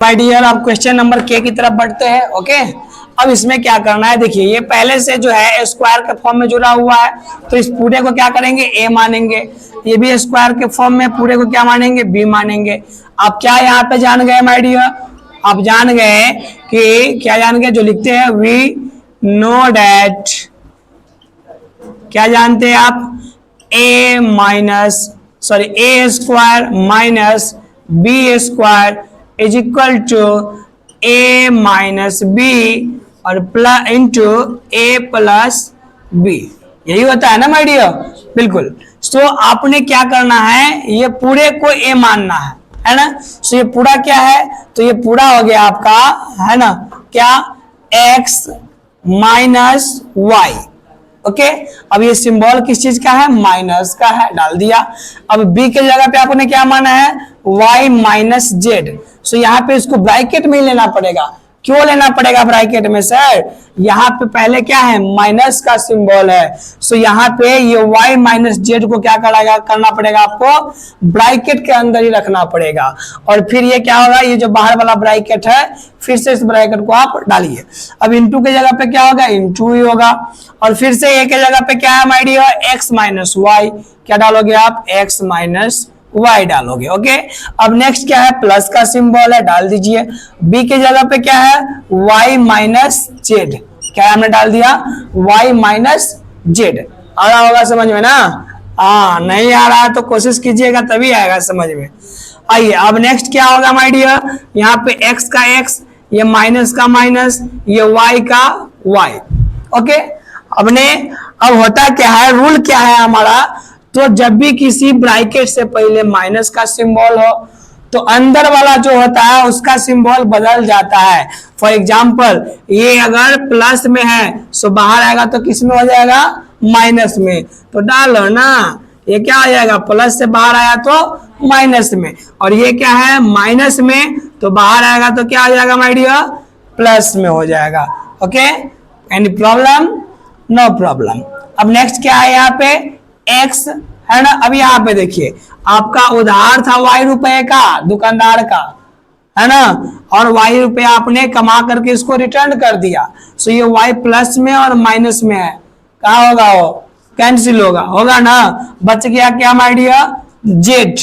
My dear, आप question number के की तरफ बढ़ते हैं। ओके, अब इसमें क्या करना है, देखिए ये पहले से जो है स्क्वायर के फॉर्म में जुड़ा हुआ है, तो इस पूरे को क्या करेंगे, ए मानेंगे। ये भी स्क्वायर के फॉर्म में, पूरे को क्या मानेंगे, बी मानेंगे। आप क्या यहाँ पे जान गए माय डियर, आप जान गए कि क्या जान गए, जो लिखते हैं वी नो डैट, क्या जानते हैं आप, A square minus B square is equal to A minus B और प्लस इंटू ए प्लस बी। यही होता है ना माय डियर, बिल्कुल। तो आपने क्या करना है, ये पूरे को ए मानना है ना। तो ये पूरा क्या है, तो ये पूरा हो गया आपका, है ना, क्या, x माइनस वाई। ओके, अब ये सिंबल किस चीज का है, माइनस का है, डाल दिया। अब b के जगह पे आपने क्या माना है, y माइनस जेड। सो यहाँ पे इसको ब्रैकेट में लेना पड़ेगा। क्यों लेना पड़ेगा ब्रैकेट में सर, यहाँ पे पहले क्या है, माइनस का सिंबल है। सो यहाँ पे ये y माइनस जेड को क्या करना पड़ेगा आपको, ब्रैकेट के अंदर ही रखना पड़ेगा। और फिर ये क्या होगा, ये जो बाहर वाला ब्रैकेट है, फिर से इस ब्रैकेट को आप डालिए। अब इंटू के जगह पे क्या होगा, इंटू ही होगा। और फिर से ए के जगह पे क्या है my dear, x minus y. क्या डालोगे आप, x माइनस y डालोगे। ओके, अब नेक्स्ट क्या है, प्लस का सिंबल है, डाल दीजिए। b के जगह पे क्या है, y माइनस जेड। क्या हमने डाल दिया, y माइनस जेड। आ रहा होगा समझ में ना, हाँ, नहीं आ रहा है तो कोशिश कीजिएगा, तभी आएगा समझ में। आइए, अब नेक्स्ट क्या होगा माय डियर, यहाँ पे x का x, ये माइनस का माइनस, ये y का y। ओके, अब होता क्या है, रूल क्या है हमारा, तो जब भी किसी ब्रैकेट से पहले माइनस का सिंबल हो तो अंदर वाला जो होता है उसका सिंबल बदल जाता है। फॉर एग्जाम्पल, ये अगर प्लस में है तो बाहर आएगा तो किस में हो जाएगा, माइनस में। तो डालो ना, ये क्या हो जाएगा, प्लस से बाहर आया तो माइनस में, और ये क्या है, माइनस में, तो बाहर आएगा तो क्या हो जाएगा माय डियर, प्लस में हो जाएगा। Okay, any problem, no problem. अब नेक्स्ट क्या है, यहाँ पे x है ना। अब यहाँ पे देखिए, आपका उधार था y रुपए का दुकानदार का, है ना, और y रुपए आपने कमा करके इसको रिटर्न कर दिया। सो ये y प्लस में और माइनस में है, कहा होगा, वो कैंसिल होगा ना। बच गया क्या माय डियर, जेड,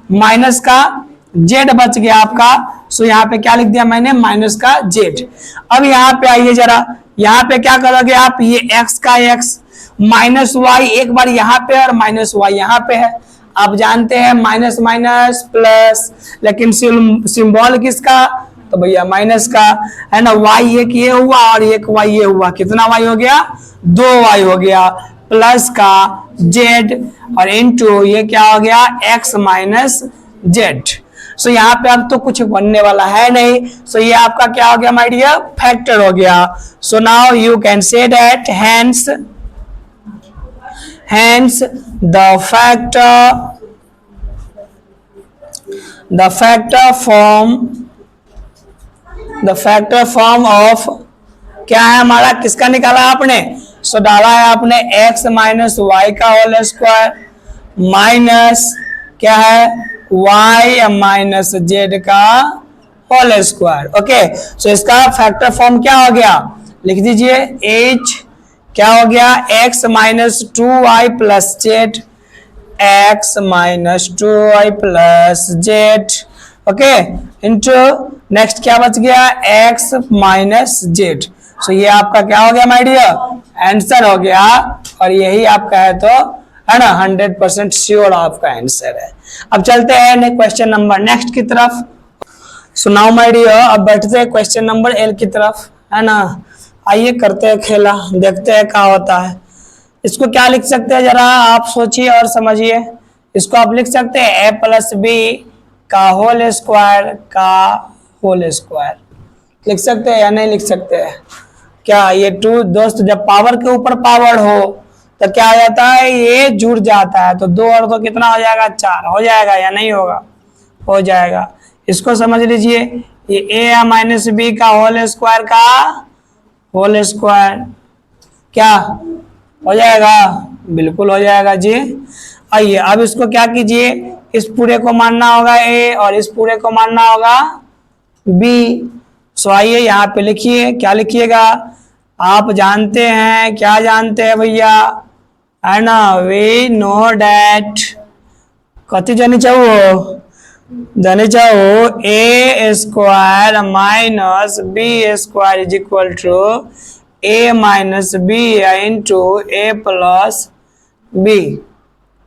माइनस का जेड बच गया आपका। सो यहाँ पे क्या लिख दिया मैंने, माइनस का जेड। अब यहाँ पे आइए जरा, यहाँ पे क्या करोगे आप, ये x का x माइनस वाई, एक बार यहाँ पे और माइनस वाई यहाँ पे है। आप जानते हैं माइनस माइनस प्लस, लेकिन सिंबल किसका, तो भैया माइनस का, है ना। वाई एक ये हुआ और एक वाई ये हुआ, कितना वाई हो गया, 2 वाई हो गया, प्लस का जेड और इनटू ये क्या हो गया, x माइनस जेड। सो यहाँ पे अब तो कुछ बनने वाला है नहीं। सो ये आपका क्या हो गया माय डियर, फैक्टर हो गया। So now you can say that hence the factor form of क्या है हमारा, किसका निकाला आपने, सो डाला है आपने x माइनस वाई का होल स्क्वायर माइनस क्या है, y माइनस जेड का होल स्क्वायर। ओके, सो इसका फैक्टर फॉर्म क्या हो गया, लिख दीजिए, h क्या हो गया, x minus 2y plus Z, x minus 2y plus Z. Okay, into next क्या बच गया, x माइनस जेड। सो ये आपका क्या हो गया माय डियर, आंसर हो गया। और यही आपका है, तो है ना, 100% श्योर आपका आंसर है। अब चलते हैं क्वेश्चन नंबर नेक्स्ट की तरफ। सो नाउ माय डियर, अब बैठते हैं क्वेश्चन नंबर एल की तरफ, है ना। आइए करते हैं खेला, देखते हैं क्या होता है। इसको क्या लिख सकते हैं, जरा आप सोचिए और समझिए। इसको आप लिख सकते हैं a प्लस बी का होल स्क्वायर का होल स्क्वायर, लिख सकते हैं या नहीं लिख सकते हैं। क्या ये टू दोस्त, जब पावर के ऊपर पावर हो तो क्या हो जाता है, ये जुड़ जाता है। तो 2 और 2 कितना हो जाएगा, 4 हो जाएगा या नहीं होगा, हो जाएगा। इसको समझ लीजिए, ये a माइनस बी का होल स्क्वायर का होल स्क्वायर क्या हो जाएगा, बिल्कुल हो जाएगा जी। आइए अब इसको क्या कीजिए, इस पूरे को मानना होगा a और इस पूरे को मानना होगा बी। सो आइए यहाँ पे लिखिए, क्या लिखिएगा, आप जानते हैं, क्या जानते हैं भैया, है ना, वी नो डैट, कथी जानी चाहो A square minus B square is equal to A minus B into A plus B,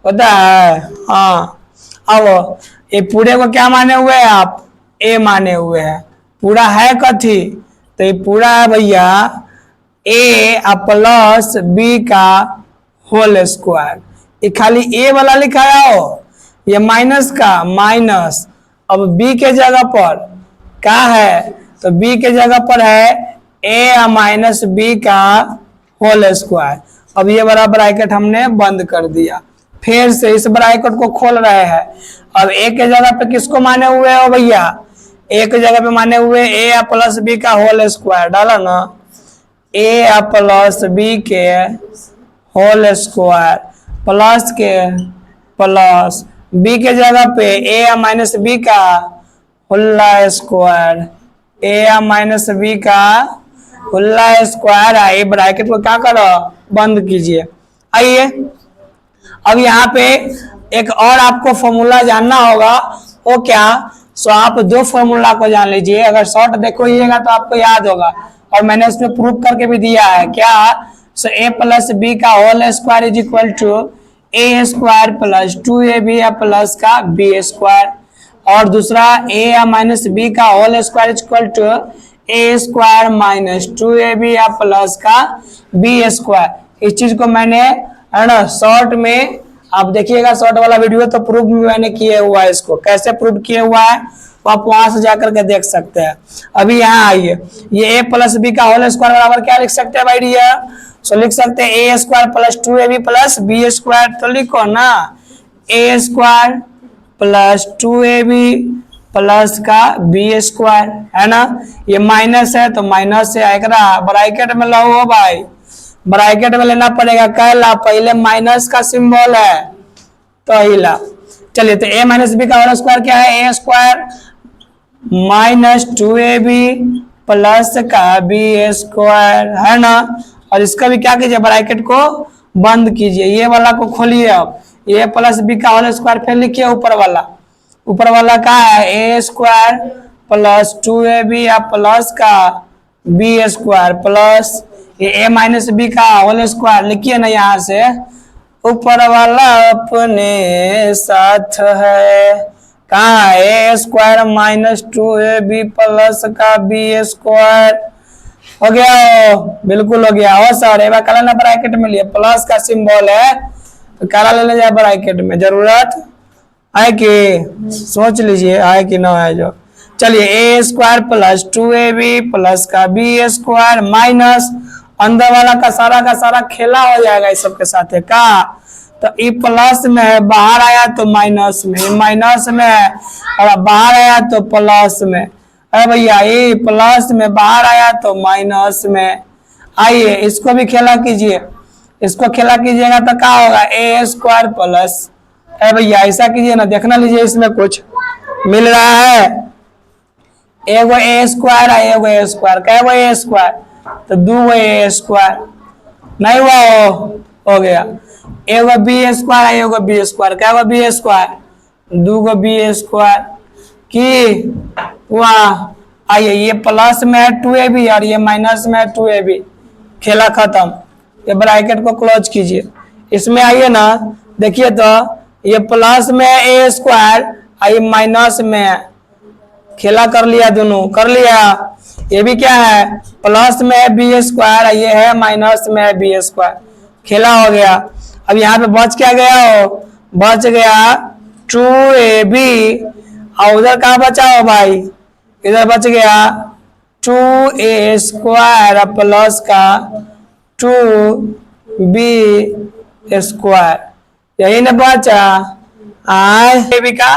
पता है। हाँ, अब ये पूरे को क्या माने हुए हैं आप, ए माने हुए हैं, पूरा है कथी, तो ये पूरा है भैया ए प्लस बी का होल स्क्वायर। ये खाली ए वाला लिखाया हो, ये माइनस का माइनस, अब बी के जगह पर क्या है, तो बी के जगह पर है ए माइनस बी का होल स्क्वायर। अब ये बड़ा ब्रैकेट हमने बंद कर दिया, फिर से इस ब्रैकेट को खोल रहे हैं। अब ए के जगह पे किसको माने हुए हो भैया, ए के जगह पे माने हुए ए प्लस बी का होल स्क्वायर, डाला ना, ए प्लस बी के होल स्क्वायर प्लस के प्लस बी के जगह पे ए माइनस बी का होल स्क्वायर, ए माइनस बी का होल स्क्वायर है। ये ब्रैकेट को क्या करो, बंद कीजिए। आइए अब यहाँ पे एक और आपको फॉर्मूला जानना होगा, वो क्या, सो आप दो फॉर्मूला को जान लीजिए, अगर शॉर्ट देखोइएगा तो आपको याद होगा, और मैंने उसमें प्रूफ करके भी दिया है। क्या, सो ए प्लस बी का whole square is equal to a square plus 2ab plus का बी स्क्वायर, और दूसरा ए माइनस बी का whole square is equal to a square minus 2ab plus का बी स्क्वायर। इस चीज को मैंने, है ना, शॉर्ट में आप देखिएगा, शॉर्ट वाला वीडियो तो प्रूफ भी मैंने किए हुआ है, इसको कैसे प्रूफ किए हुआ है तो आप वहां से जाकर के देख सकते हैं। अभी यहाँ आइए, ये ए प्लस बी का होल स्क्वायर बराबर क्या लिख सकते हैं भाई डियर, सो लिख सकते हैं A square plus 2ab plus B square, तो लिखो ना A square plus 2ab plus का बी स्क्वायर, है ना, ये माइनस है तो माइनस से आएगा, ब्रैकेट में लो भाई, ब्रैकेट में लेना पड़ेगा, कहला पहले माइनस का सिंबल है तो हिला। चलिए, तो ए माइनस बी का होल स्क्वायर क्या है, a square minus 2ab plus का बी स्क्वायर, है ना, और इसका भी क्या कीजिए, ब्रैकेट को बंद कीजिए, ये वाला को खोलिए। अब ए प्लस बी का होल स्क्वायर फिर लिखिए, ऊपर वाला क्या है, a square plus 2ab plus का बी स्क्वायर प्लस ये ए माइनस बी का होल स्क्वायर, लिखिए ना यहाँ से, ऊपर वाला अपने साथ है, कहाँ है, a square minus 2ab plus का बी स्क्वायर, हो गया, बिल्कुल हो गया, हो सर। एक बार कला ना ब्रैकेट में लिए, प्लस का सिंबल है तो कला लेने जाए ब्रैकेट में, जरूरत है कि सोच लीजिए है कि ना है जो। चलिए, ए स्क्वायर प्लस 2ab प्लस का बी स्क्वायर माइनस अंदर वाला का सारा खेला हो जाएगा इस सब के साथ है का, तो ई प्लस में है, बाहर आया तो माइनस में, माइनस में है और बाहर आया तो प्लस में, अरे भैया ये प्लस में बाहर आया तो माइनस में। आइए इसको भी खेला कीजिए, इसको खेला कीजिएगा तो क्या होगा, ए स्क्वायर प्लस, अरे भैया ऐसा कीजिए ना, देखना लीजिए इसमें कुछ मिल रहा है, एगो ए स्क्वायर है, एगो ए स्क्वायर, कैगो ए स्क्वायर, तो दो ए स्क्वायर, नहीं हुआ, हो गया, एगो बी स्क्वायर है, एगो बी स्क्वायर, कैगो बी स्क्वायर, दो गो बी स्क्वायर की वाह। आइए ये प्लस में है 2ab और ये माइनस में है 2ab, खेला खत्म, ये ब्रैकेट को क्लोज कीजिए। इसमें आइए ना, देखिए तो ये प्लस में है ए स्क्वायर और ये माइनस में है, खेला कर लिया, दोनों कर लिया। ये भी क्या है, प्लस में है बी स्क्वायर, ये है माइनस में है बी स्क्वायर, खेला हो गया। अब यहाँ पे बच क्या गया हो, बच गया 2ab और उधर कहाँ बचा हो भाई, इधर बच गया 2a स्क्वायर प्लस का 2b स्क्वायर, यही ना बचा, ab का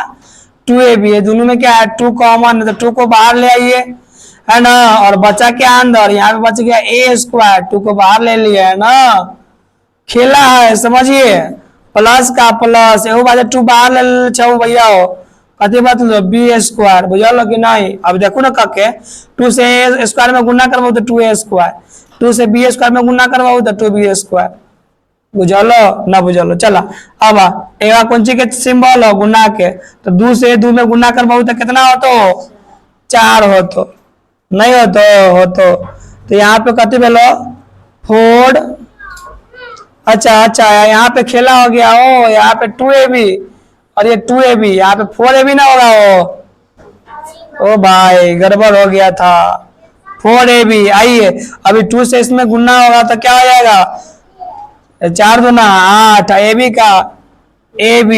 2ab है, दोनों में क्या है 2 कॉमन है, तो 2 को बाहर ले आइए, है ना, और बचा क्या अंदर, यहाँ पे बच गया a स्क्वायर, 2 को बाहर ले लिया है ना, खेला है, समझिए, प्लस का प्लस, एगो बात 2 बाहर ले छो भैया हो, कथी बात लो बी स्क्वायर बुझल कि नहीं। अब देखो ना कके 2 से ए स्क्वायर में गुना करवाओ तो 2a स्क्वायर, 2 से बी स्क्वायर में गुना करवाओ तो 2b स्क्वायर, बुझलो ना बुझलो। चला अब एगा कौन चीज के सिंबल हो गुना के, तो 2 से 2 में गुना करवाओ तो कितना हो तो 4 हो तो नहीं हो तो यहाँ पे कथी भेलो 4। अच्छा यहाँ पे खेला हो गया हो, यहाँ पे 2ab और ये 2ab, यहाँ पे 4ab ना होगा ओ भाई गड़बड़ हो गया था। 4ab आइए अभी 2 से इसमें गुना होगा तो क्या हो जाएगा 4 दूना 8 ab का ab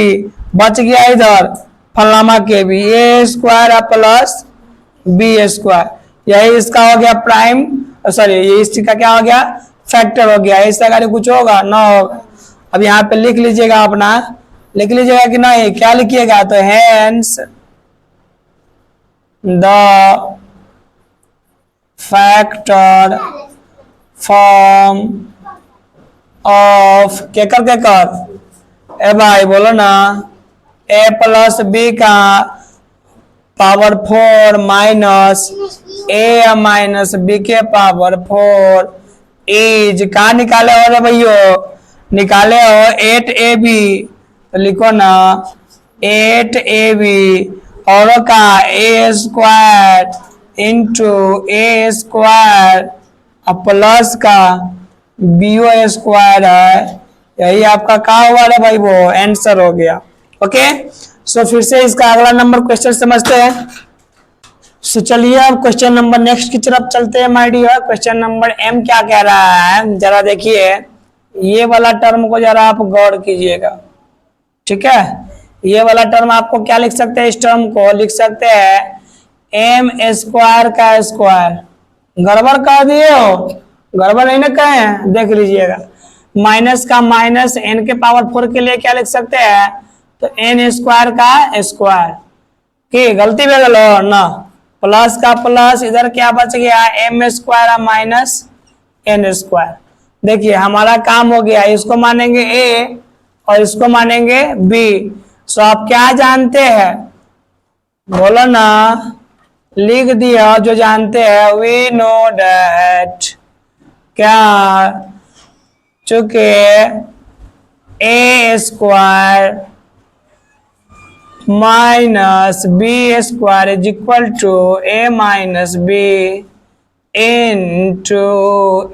बच गया इधर फलामा के भी ए स्क्वायर प्लस बी स्क्वायर, यही इसका हो गया प्राइम सॉरी ये इसका क्या हो गया फैक्टर हो गया। इससे अगर कुछ होगा ना होगा। अब यहाँ पे लिख लीजिएगा अपना, लिख लीजिएगा कि नहीं क्या लिखिएगा तो hence the factor form of केकर ए भाई बोलो ना ए प्लस बी का पावर 4 माइनस ए माइनस बी के पावर 4 इज कहा निकाले हो रे भैयो निकाले हो 8ab, तो लिखो ना 8ab और का ए स्क्वायर इंटू ए स्क्वायर प्लस का बीओ स्क्वायर है, यही आपका क्या हुआ रे भाई वो आंसर हो गया। ओके सो फिर से इसका अगला नंबर क्वेश्चन समझते हैं। सो चलिए अब क्वेश्चन नंबर नेक्स्ट की तरफ चलते हैं my dear. Question number m क्या कह रहा है जरा देखिए, ये वाला टर्म को जरा आप गौर कीजिएगा, ठीक है। ये वाला टर्म आपको क्या लिख सकते हैं, इस टर्म को लिख सकते हैं एम स्क्वायर का स्क्वायर। गड़बड़ कर दिए हो, गड़बड़ नहीं ना कहे, देख लीजिएगा माइनस का माइनस एन के पावर 4 के लिए क्या लिख सकते हैं तो एन स्क्वायर का स्क्वायर की गलती भी गलो ना, प्लस का प्लस इधर क्या बच गया m square minus n square. देखिए हमारा काम हो गया, इसको मानेंगे ए और इसको मानेंगे बी। सो आप क्या जानते हैं बोलो ना, लिख दिया जो जानते हैं वी नो दैट क्या चूंकि A square minus B square is equal to A minus B into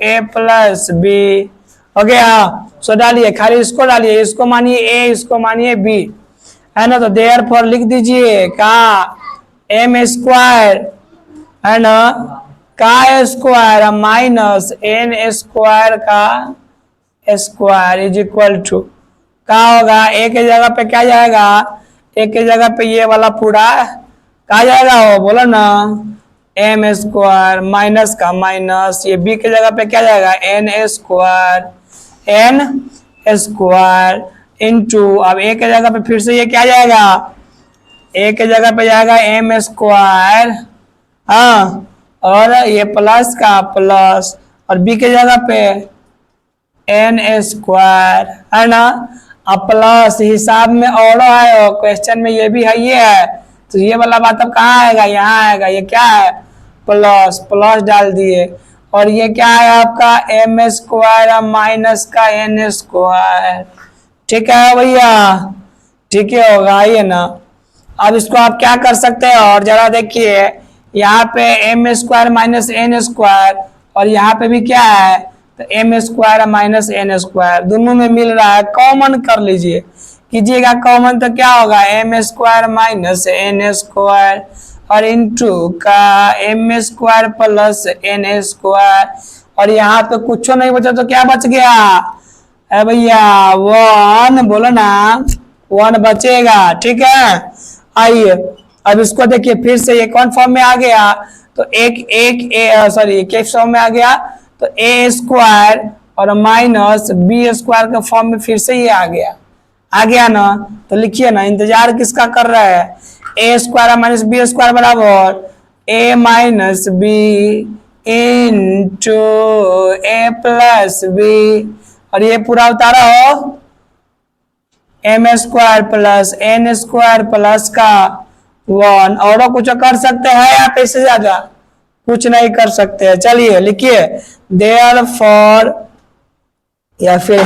A plus B हो गया। सो डालिए खाली इसको डालिए, इसको मानिए ए इसको मानिए बी है ना, तो देयरफॉर लिख दीजिए का एम स्क्वायर है ना का स्क्वायर माइनस एन स्क्वायर का स्क्वायर इज इक्वल टू क्या होगा, एक की जगह पे क्या जाएगा, एक की जगह पे ये वाला पूरा कहा जाएगा हो बोलो ना एम स्क्वायर माइनस का माइनस ये बी की जगह पे क्या जाएगा एन स्क्वायर इंटू अब एक की जगह पे फिर से ये क्या जाएगा, एक की जगह पे जाएगा एम स्क्वायर हाँ, और ये प्लस का प्लस और बी की जगह पे एन स्क्वायर है ना। अब प्लस हिसाब में और है क्वेश्चन में ये भी है ये है, तो ये वाला बात अब कहाँ आएगा यहाँ आएगा, ये क्या है प्लस प्लस डाल दिए और ये क्या है आपका एम स्क्वायर माइनस का एन स्क्वायर, ठीक है भैया ठीक है होगा ये ना। अब इसको आप क्या कर सकते हैं और जरा देखिए यहाँ पे m square minus n square और यहाँ पे भी क्या है तो m square minus n square दोनों में मिल रहा है, कॉमन कर लीजिए कीजिएगा कॉमन तो क्या होगा m square minus n square और इंटू का m square plus n square और यहाँ पे कुछ नहीं बचा तो क्या बच गया भैया 1 बोलो ना 1 बचेगा, ठीक है। आइए अब इसको देखिए फिर से ये कौन फॉर्म में आ गया तो एक फॉर्म में आ गया तो ए स्क्वायर और माइनस बी स्क्वायर के फॉर्म में फिर से ये आ गया ना, तो लिखिए ना इंतजार किसका कर रहा है a square minus B square बराबर a minus B into A plus b और ये पूरा उतारा हो m square plus n square plus का 1 और कुछ कर सकते हैं आप इससे ज्यादा कुछ नहीं कर सकते। चलिए लिखिए देयरफॉर या फिर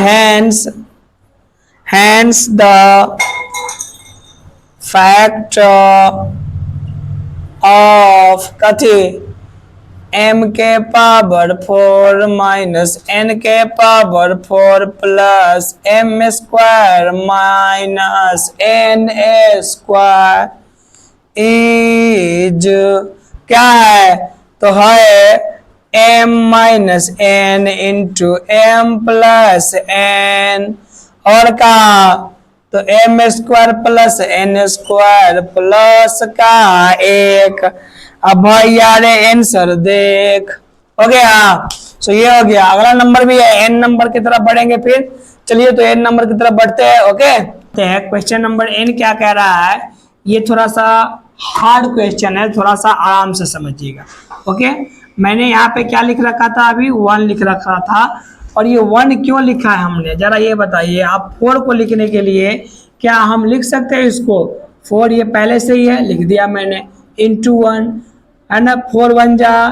hence the fact of कथी m के पावर 4 माइनस n के power 4 plus m square minus n square is क्या है तो है m minus n into m plus n और का तो m square plus n square plus का 1। अब भाई यार आंसर देख हो गया। सो ये हो गया। अगला नंबर भी है, n नंबर की तरफ बढ़ेंगे फिर। चलिए तो n नंबर की तरफ बढ़ते हैं। ओके क्वेश्चन नंबर n क्या कह रहा है, ये थोड़ा सा हार्ड क्वेश्चन है, थोड़ा सा आराम से समझिएगा। ओके मैंने यहाँ पे क्या लिख रखा था, अभी 1 लिख रखा था। और ये 1 क्यों लिखा है हमने, जरा ये बताइए आप। 4 को लिखने के लिए क्या हम लिख सकते हैं इसको 4, ये पहले से ही है, लिख दिया मैंने, इंटू 1 है ना, 4 1 जा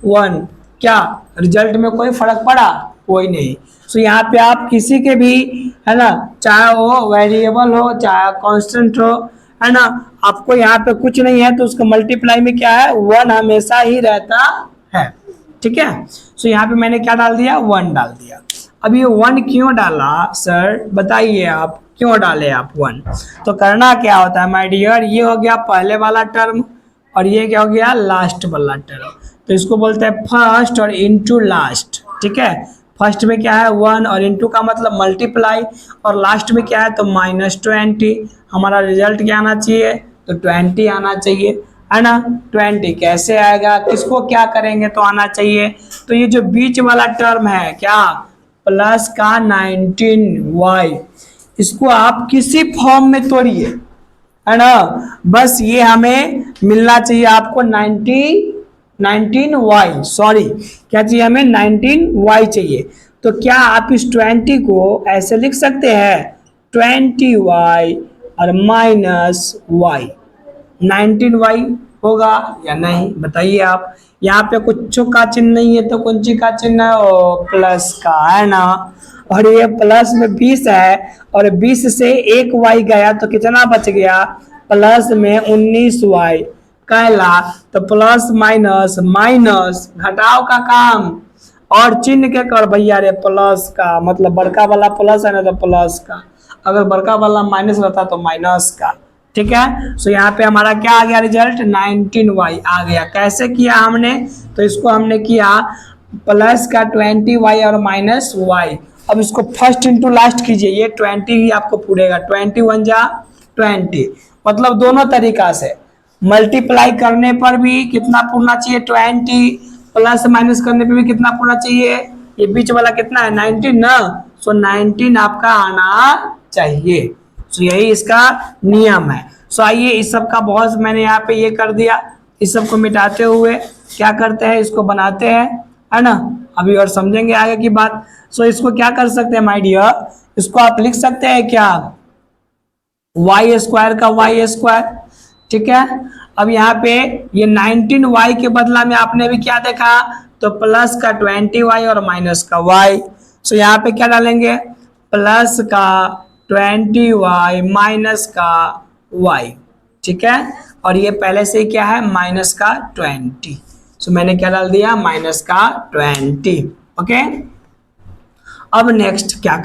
1। क्या रिजल्ट में कोई फर्क पड़ा? कोई नहीं। सो यहाँ पे आप किसी के भी है ना, चाहे वो वेरिएबल हो चाहे कांस्टेंट हो है ना, आपको यहाँ पे कुछ नहीं है तो उसका मल्टीप्लाई में क्या है 1 हमेशा ही रहता है। ठीक है। सो यहाँ पे मैंने क्या डाल दिया 1 डाल दिया। अब ये 1 क्यों डाला सर, बताइए आप क्यों डाले आप 1। तो करना क्या होता है माय डियर, ये हो गया पहले वाला टर्म और ये क्या हो गया लास्ट वाला टर्म। तो इसको बोलते हैं फर्स्ट और इनटू लास्ट। ठीक है, फर्स्ट में क्या है 1 और इनटू का मतलब मल्टीप्लाई, और लास्ट में क्या है तो -20। हमारा रिजल्ट क्या आना चाहिए तो 20 आना चाहिए है ना। 20 कैसे आएगा, किसको क्या करेंगे तो आना चाहिए। तो ये जो बीच वाला टर्म है क्या प्लस का 19y, इसको आप किसी फॉर्म में तोड़िए है ना, बस ये हमें मिलना चाहिए आपको 19y, सॉरी क्या चाहिए हमें 19y चाहिए। तो क्या आप इस 20 को ऐसे लिख सकते हैं 20y और -y, 19y होगा या नहीं बताइए आप। यहाँ पे कुछ का चिन्ह नहीं है तो कौन सी का चिन्ह है प्लस का है ना, और ये प्लस में 20 है और 20 से 1 y गया तो कितना बच गया प्लस में 19y कहला। तो प्लस माइनस माइनस घटाव का काम और चिन्ह के कर भैया रे, प्लस का मतलब बड़का वाला प्लस है ना तो प्लस का, अगर बड़का वाला माइनस रहता तो माइनस का। ठीक है। सो यहाँ पे हमारा क्या आ गया रिजल्ट 19y आ गया। कैसे किया हमने तो इसको हमने किया प्लस का 20y और -y। अब इसको फर्स्ट इंटू लास्ट कीजिए, ये 20 ही आपको पूरेगा, 21 जा 20, मतलब दोनों तरीका से मल्टीप्लाई करने पर भी कितना पूरना चाहिए 20, प्लस माइनस करने पर भी कितना पूरना चाहिए, ये बीच वाला कितना है 19 ना, सो 19 आपका आना चाहिए। सो यही इसका नियम है। सो आइए इस सब का बहुत मैंने यहाँ पे ये कर दिया, इस सब को मिटाते हुए क्या करते हैं इसको बनाते हैं है ना, अभी और समझेंगे आगे की बात। सो इसको क्या कर सकते हैं माय डियर, इसको आप लिख सकते हैं क्या y स्क्वायर का y स्क्वायर। ठीक है। अब यहाँ पे ये 19y के बदला में आपने अभी क्या देखा तो प्लस का 20y और माइनस का y। सो यहाँ पे क्या डालेंगे प्लस का 20y माइनस का y। ठीक है, और ये पहले से ही क्या है माइनस का 20। सो मैंने क्या डाल दिया माइनस का 20। ओके अब नेक्स्ट क्या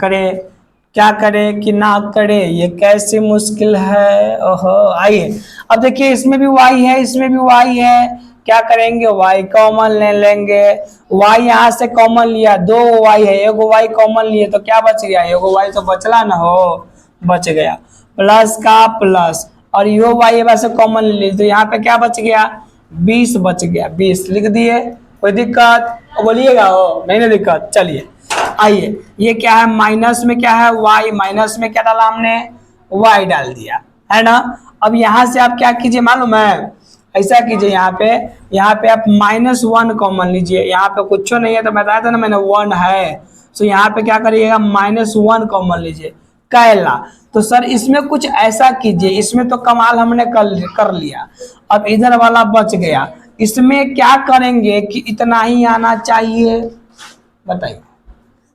करे कि ना करे, ये कैसी मुश्किल है। ओहो आइए अब देखिए इसमें भी y है इसमें भी y है, क्या करेंगे y कॉमन ले लेंगे। y यहाँ से कॉमन लिया, 2 y है, एगो y कॉमन लिए तो क्या बच गया, एगो y तो बचला ना हो, बच गया प्लस का प्लस, और यो y ये वैसे कॉमन ले ली तो यहाँ पे क्या बच गया 20 बच गया, 20 लिख दिए। कोई दिक्कत बोलिएगा हो नहीं ना दिक्कत। चलिए आइए ये क्या है माइनस में क्या है y, माइनस में क्या डाला हमने y डाल दिया है ना। अब यहाँ से आप क्या कीजिए मालूम है, ऐसा कीजिए यहाँ पे आप -1 कॉमन लीजिए, यहाँ पे कुछ नहीं है तो बताया था ना मैंने 1 है। सो यहाँ पे क्या करिएगा -1 कॉमन लीजिए कैला, तो सर इसमें कुछ ऐसा कीजिए, इसमें तो कमाल हमने कर लिया, अब इधर वाला बच गया, इसमें क्या करेंगे कि इतना ही आना चाहिए, बताइए।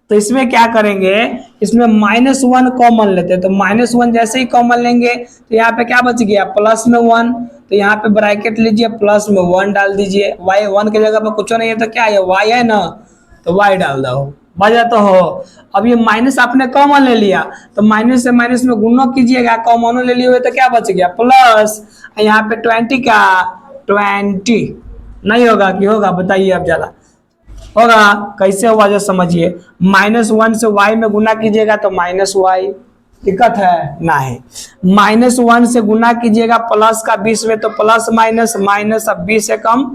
तो इसमें क्या करेंगे, इसमें -1 कॉमन लेते हैं, तो -1 जैसे ही कॉमन लेंगे तो यहाँ पे क्या बच गया, प्लस में 1, तो यहाँ पे ब्रैकेट लीजिए, प्लस में 1 डाल दीजिए, y 1 की जगह पर कुछ नहीं है तो क्या है, y है ना, तो y डाल दो, बजा तो हो। अब ये माइनस आपने कॉमन ले लिया, तो माइनस से माइनस में गुणा कीजिएगा, कॉमन ले लिए हुए तो क्या बच गया, प्लस, यहाँ पे 20 का 20 नहीं होगा कि होगा, बताइए अब जरा, होगा, कैसे हुआ जो समझिए, -1 से y में गुना कीजिएगा तो -y, दिक्कत है नहीं, -1 से गुना कीजिएगा प्लस का 20 में तो प्लस माइनस, माइनस अब 20 से कम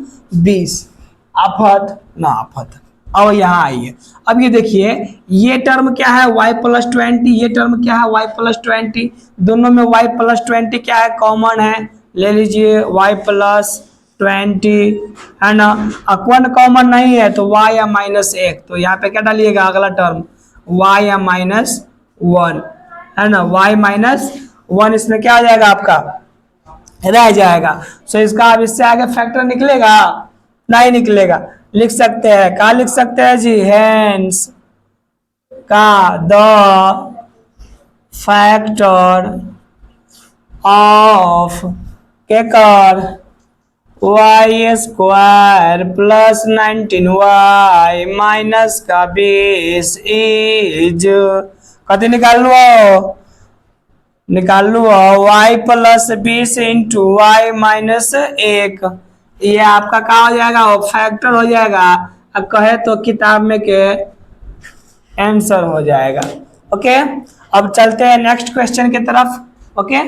20, आफत ना आफत। अब यहाँ आइए, अब ये देखिए, ये टर्म क्या है y + 20, ये टर्म क्या है y + 20, दोनों में y + 20 क्या है, कॉमन है, ले लीजिए y + 20 है ना, अकवन कॉमन नहीं है तो y या -1, तो यहाँ पे क्या डालिएगा, अगला टर्म y या -1 है ना, y -1 इसमें क्या हो जाएगा आपका, रह जाएगा। सो इसका अब इससे आगे फैक्टर निकलेगा, नहीं निकलेगा, लिख सकते हैं, कहाँ लिख सकते हैं जी, हैंस का द फैक्टर ऑफ केकर y² + 19y माइनस का 20 इज, कति निकाल लो y + 20 इंटू y -1, ये आपका क्या हो जाएगा, फैक्टर हो जाएगा, अब कहे तो किताब में के आंसर हो जाएगा। ओके, अब चलते हैं नेक्स्ट क्वेश्चन की तरफ। ओके।